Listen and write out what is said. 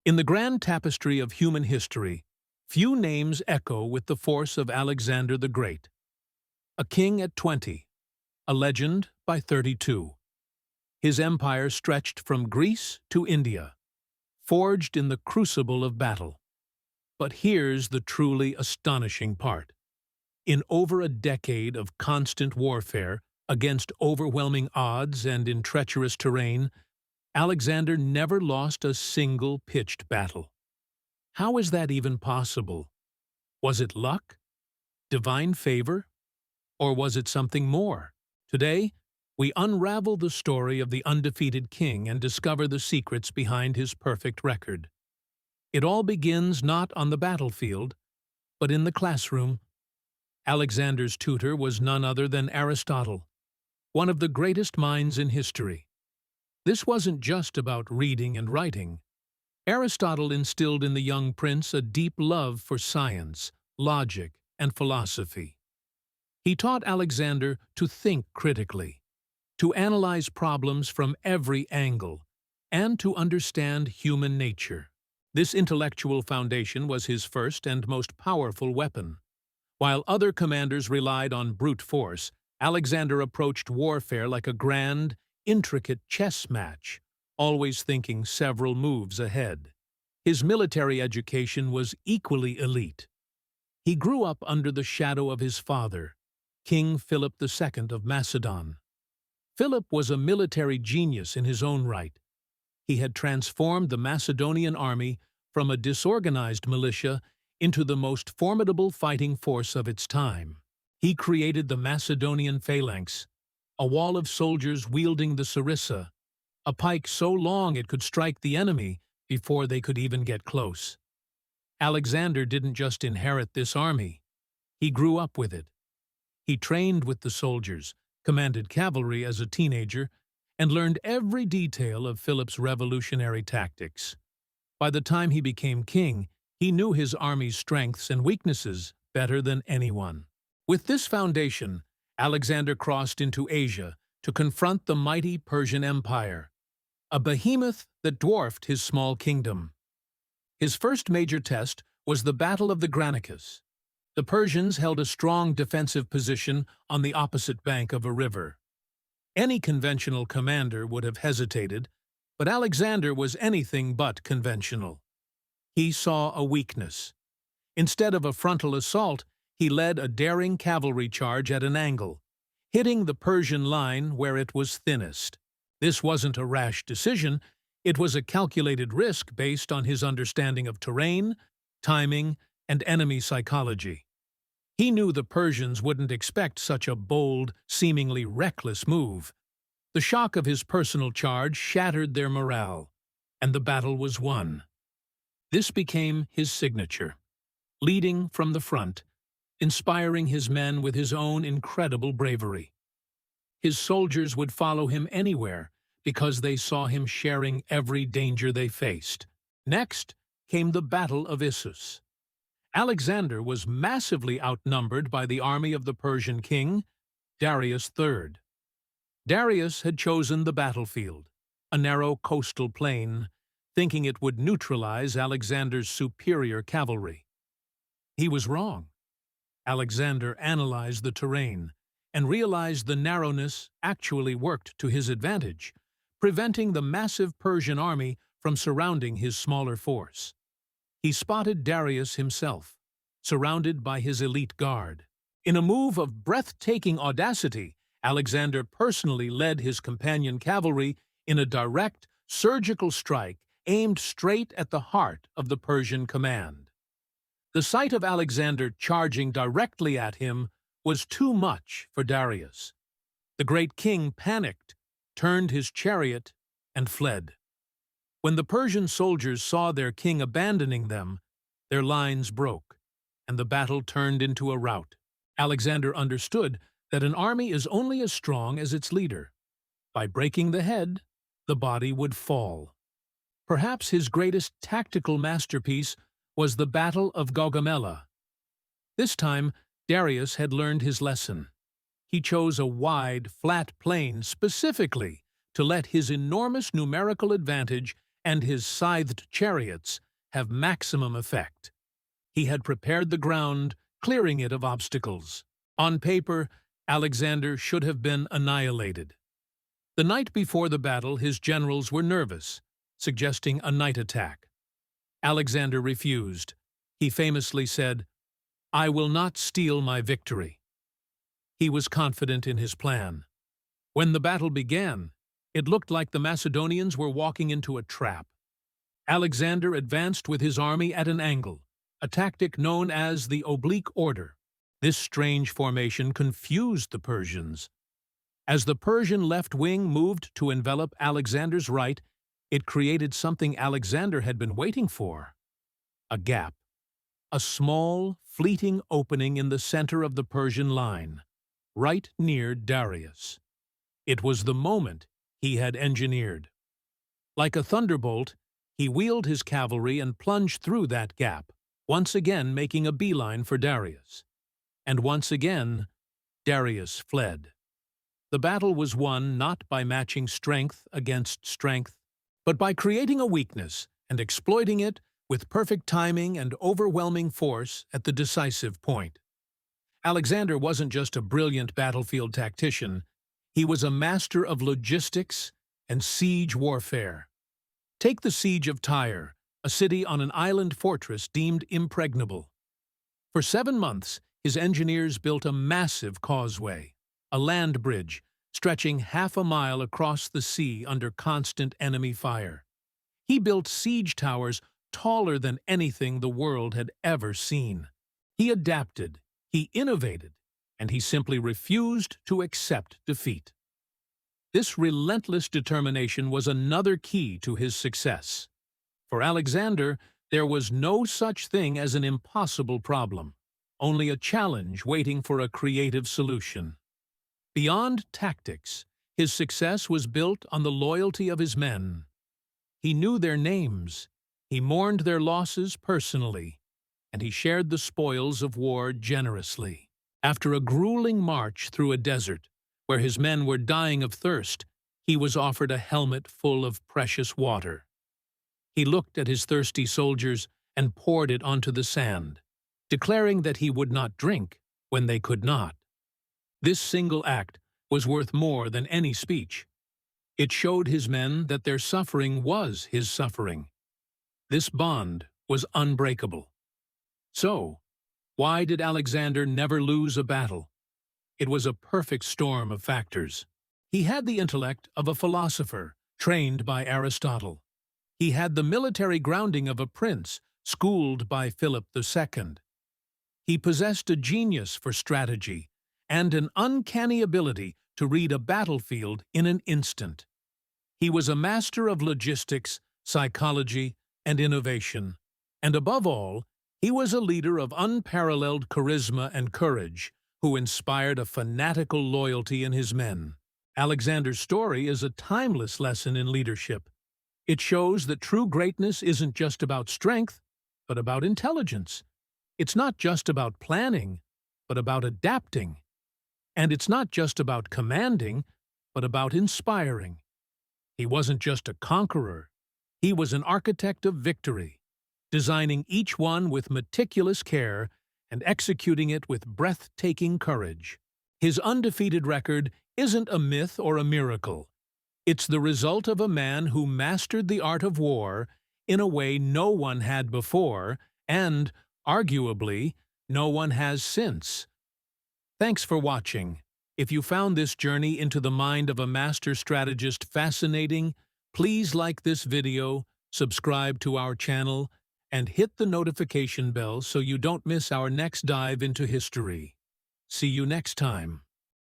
In the grand tapestry of human history, few names echo with the force of Alexander the Great. A king at 20, a legend by 32. His empire stretched from Greece to India, forged in the crucible of battle. But here's the truly astonishing part. In over a decade of constant warfare against overwhelming odds and in treacherous terrain, Alexander never lost a single pitched battle. How is that even possible? Was it luck? Divine favor? Or was it something more? Today, we unravel the story of the undefeated king and discover the secrets behind his perfect record. It all begins not on the battlefield, but in the classroom. Alexander's tutor was none other than Aristotle, one of the greatest minds in history. This wasn't just about reading and writing. Aristotle instilled in the young prince a deep love for science, logic, and philosophy. He taught Alexander to think critically, to analyze problems from every angle, and to understand human nature. This intellectual foundation was his first and most powerful weapon. While other commanders relied on brute force, Alexander approached warfare like a grand, intricate chess match, always thinking several moves ahead. His military education was equally elite. He grew up under the shadow of his father, King Philip II of Macedon. Philip was a military genius in his own right. He had transformed the Macedonian army from a disorganized militia into the most formidable fighting force of its time. He created the Macedonian phalanx, a wall of soldiers wielding the sarissa, a pike so long it could strike the enemy before they could even get close. Alexander didn't just inherit this army. He grew up with it. He trained with the soldiers, commanded cavalry as a teenager, and learned every detail of Philip's revolutionary tactics. By the time he became king, he knew his army's strengths and weaknesses better than anyone. With this foundation, Alexander crossed into Asia to confront the mighty Persian Empire, a behemoth that dwarfed his small kingdom. His first major test was the Battle of the Granicus. The Persians held a strong defensive position on the opposite bank of a river. Any conventional commander would have hesitated, but Alexander was anything but conventional. He saw a weakness. Instead of a frontal assault, he led a daring cavalry charge at an angle, hitting the Persian line where it was thinnest. This wasn't a rash decision, it was a calculated risk based on his understanding of terrain, timing, and enemy psychology. He knew the Persians wouldn't expect such a bold, seemingly reckless move. The shock of his personal charge shattered their morale, and the battle was won. This became his signature, leading from the front, inspiring his men with his own incredible bravery. His soldiers would follow him anywhere because they saw him sharing every danger they faced. Next came the Battle of Issus. Alexander was massively outnumbered by the army of the Persian king, Darius III. Darius had chosen the battlefield, a narrow coastal plain, thinking it would neutralize Alexander's superior cavalry. He was wrong. Alexander analyzed the terrain and realized the narrowness actually worked to his advantage, preventing the massive Persian army from surrounding his smaller force. He spotted Darius himself, surrounded by his elite guard. In a move of breathtaking audacity, Alexander personally led his companion cavalry in a direct, surgical strike aimed straight at the heart of the Persian command. The sight of Alexander charging directly at him was too much for Darius. The great king panicked, turned his chariot, and fled. When the Persian soldiers saw their king abandoning them, their lines broke, and the battle turned into a rout. Alexander understood that an army is only as strong as its leader. By breaking the head, the body would fall. Perhaps his greatest tactical masterpiece was the Battle of Gaugamela. This time, Darius had learned his lesson. He chose a wide, flat plain specifically to let his enormous numerical advantage and his scythed chariots have maximum effect. He had prepared the ground, clearing it of obstacles. On paper, Alexander should have been annihilated. The night before the battle, his generals were nervous, suggesting a night attack. Alexander refused. He famously said, "I will not steal my victory." He was confident in his plan. When the battle began, it looked like the Macedonians were walking into a trap. Alexander advanced with his army at an angle, a tactic known as the oblique order. This strange formation confused the Persians. As the Persian left wing moved to envelop Alexander's right, it created something Alexander had been waiting for: a gap, a small, fleeting opening in the center of the Persian line, right near Darius. It was the moment he had engineered. Like a thunderbolt, he wheeled his cavalry and plunged through that gap, once again making a beeline for Darius. And once again, Darius fled. The battle was won not by matching strength against strength, but by creating a weakness and exploiting it with perfect timing and overwhelming force at the decisive point. Alexander wasn't just a brilliant battlefield tactician, he was a master of logistics and siege warfare. Take the siege of Tyre, a city on an island fortress deemed impregnable. For 7 months, his engineers built a massive causeway, a land bridge stretching half a mile across the sea under constant enemy fire. He built siege towers taller than anything the world had ever seen. He adapted, he innovated, and he simply refused to accept defeat. This relentless determination was another key to his success. For Alexander, there was no such thing as an impossible problem, only a challenge waiting for a creative solution. Beyond tactics, his success was built on the loyalty of his men. He knew their names, he mourned their losses personally, and he shared the spoils of war generously. After a grueling march through a desert, where his men were dying of thirst, he was offered a helmet full of precious water. He looked at his thirsty soldiers and poured it onto the sand, declaring that he would not drink when they could not. This single act was worth more than any speech. It showed his men that their suffering was his suffering. This bond was unbreakable. So, why did Alexander never lose a battle? It was a perfect storm of factors. He had the intellect of a philosopher, trained by Aristotle. He had the military grounding of a prince, schooled by Philip II. He possessed a genius for strategy and an uncanny ability to read a battlefield in an instant. He was a master of logistics, psychology, and innovation. And above all, he was a leader of unparalleled charisma and courage, who inspired a fanatical loyalty in his men. Alexander's story is a timeless lesson in leadership. It shows that true greatness isn't just about strength, but about intelligence. It's not just about planning, but about adapting. And it's not just about commanding, but about inspiring. He wasn't just a conqueror. He was an architect of victory, designing each one with meticulous care and executing it with breathtaking courage. His undefeated record isn't a myth or a miracle. It's the result of a man who mastered the art of war in a way no one had before and, arguably, no one has since. Thanks for watching. If you found this journey into the mind of a master strategist fascinating, please like this video, subscribe to our channel, and hit the notification bell so you don't miss our next dive into history. See you next time.